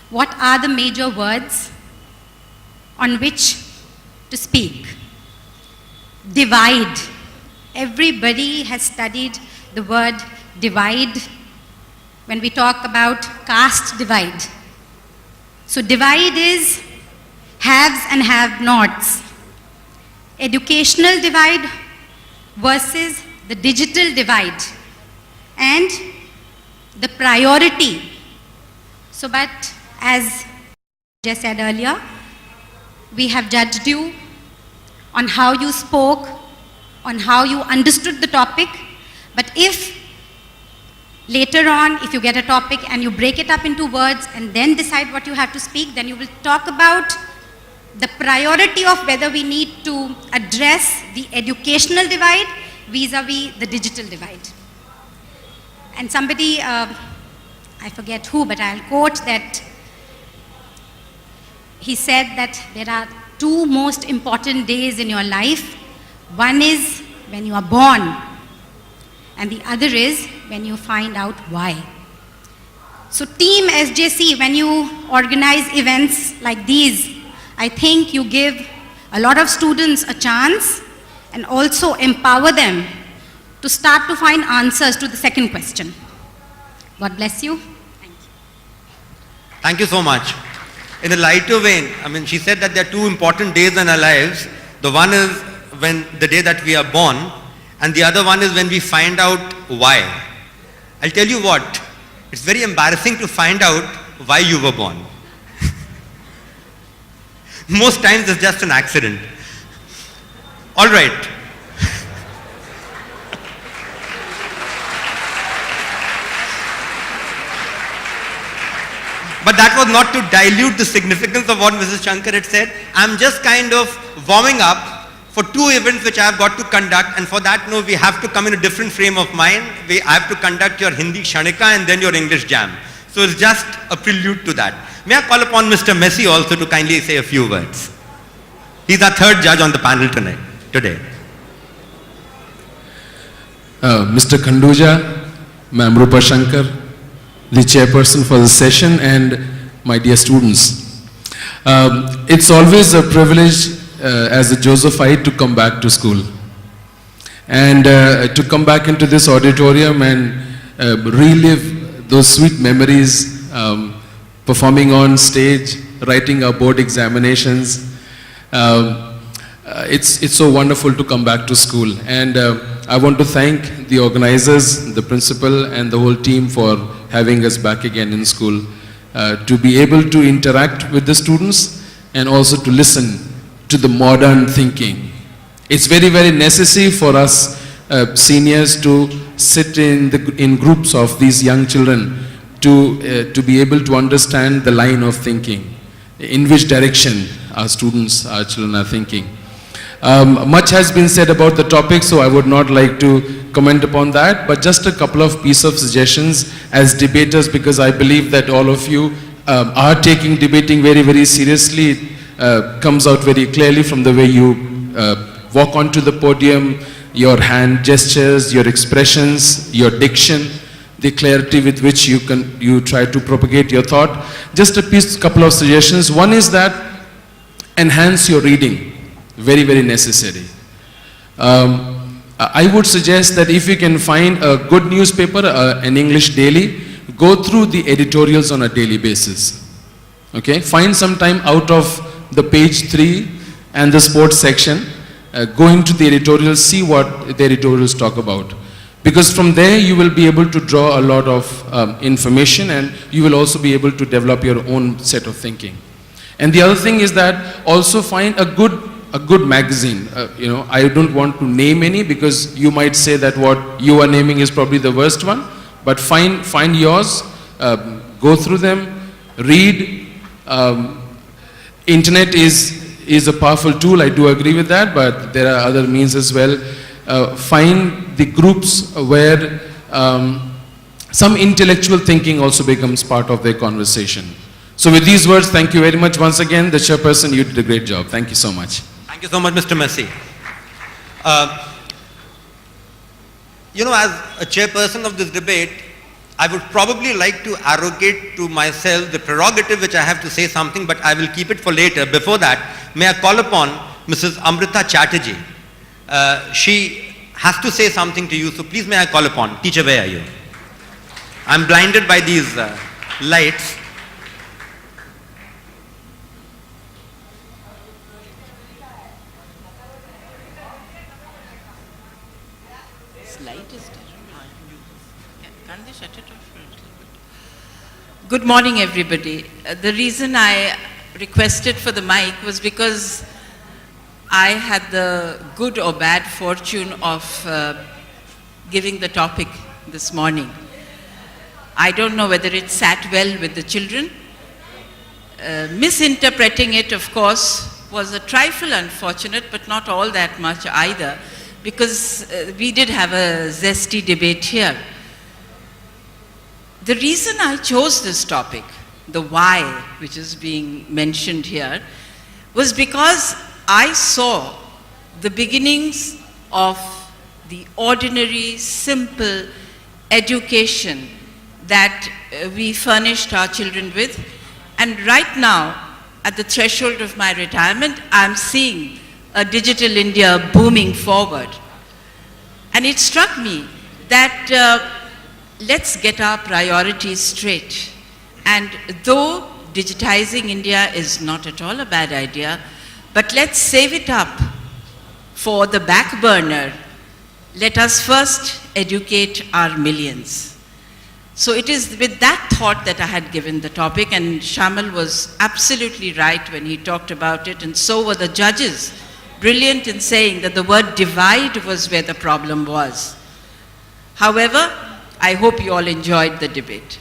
what are the major words on which to speak? Divide. Everybody has studied the word divide when we talk about caste divide. So divide is haves and have-nots. Educational divide versus the digital divide, and the priority. So, but as just said earlier, we have judged you on how you spoke, on how you understood the topic. But if later on, if you get a topic and you break it up into words and then decide what you have to speak, then you will talk about the priority of whether we need to address the educational divide vis-a-vis the digital divide. And somebody, I forget who, but I'll quote that he said that there are two most important days in your life. One is when you are born, and the other is when you find out why. So Team SJC, when you organize events like these, I think you give a lot of students a chance and also empower them to start to find answers to the second question. God bless you. Thank you. Thank you so much. In a lighter vein, I mean, she said that there are two important days in our lives. The one is when the day that we are born, and the other one is when we find out why. I'll tell you what, it's very embarrassing to find out why you were born. Most times it's just an accident. All right. But that was not to dilute the significance of what Mrs. Shankar had said. I'm just kind of warming up for two events which I have got to conduct, and for that, no, we have to come in a different frame of mind. I have to conduct your Hindi Kshanika and then your English Jam. So it's just a prelude to that. May I call upon Mr. Messi also to kindly say a few words. He's our third judge on the panel today. Mr. Khanduja, Ma'am Rupa Shankar, the chairperson for the session, and my dear students. It's always a privilege as a Josephite to come back to school. And to come back into this auditorium and relive those sweet memories, performing on stage, writing our board examinations. It's so wonderful to come back to school. And I want to thank the organizers, the principal, and the whole team for having us back again in school, to be able to interact with the students and also to listen to the modern thinking. It's very, very necessary for us seniors to sit in groups of these young children to be able to understand the line of thinking, in which direction our students, our children are thinking. Much has been said about the topic, so I would not like to comment upon that, but just a couple of pieces of suggestions as debaters, because I believe that all of you are taking debating very, very seriously. It comes out very clearly from the way you walk onto the podium, your hand gestures, your expressions, your diction, the clarity with which you try to propagate your thought. Just a couple of suggestions. One is that enhance your reading. Very, very necessary. I would suggest that if you can find a good newspaper, an English daily, go through the editorials on a daily basis. Okay? Find some time out of the page 3 and the sports section, go into the editorials, see what the editorials talk about. Because from there you will be able to draw a lot of information, and you will also be able to develop your own set of thinking. And the other thing is that also find a good magazine. I don't want to name any, because you might say that what you are naming is probably the worst one, but find yours, go through them, read. Internet is a powerful tool, I do agree with that, but there are other means as well. Find the groups where some intellectual thinking also becomes part of their conversation. So with these words, thank you very much once again. The chairperson, you did a great job. Thank you so much. Thank you so much, Mr. Messi. As a chairperson of this debate, I would probably like to arrogate to myself the prerogative which I have to say something, but I will keep it for later. Before that, may I call upon Mrs. Amrita Chatterjee. She has to say something to you, so please may I call upon. Teacher, where are you? I'm blinded by these lights. Can't they shut it off for a little bit? Good morning, everybody. The reason I requested for the mic was because I had the good or bad fortune of giving the topic this morning. I don't know whether it sat well with the children. Misinterpreting it, of course, was a trifle unfortunate, but not all that much either, because we did have a zesty debate here. The reason I chose this topic, the why, which is being mentioned here, was because I saw the beginnings of the ordinary, simple education that we furnished our children with. And right now, at the threshold of my retirement, I'm seeing a digital India booming forward. And it struck me that let's get our priorities straight. And though digitizing India is not at all a bad idea, but let's save it up for the back burner. Let us first educate our millions. So it is with that thought that I had given the topic, and Shamal was absolutely right when he talked about it, and so were the judges, brilliant in saying that the word divide was where the problem was. However, I hope you all enjoyed the debate.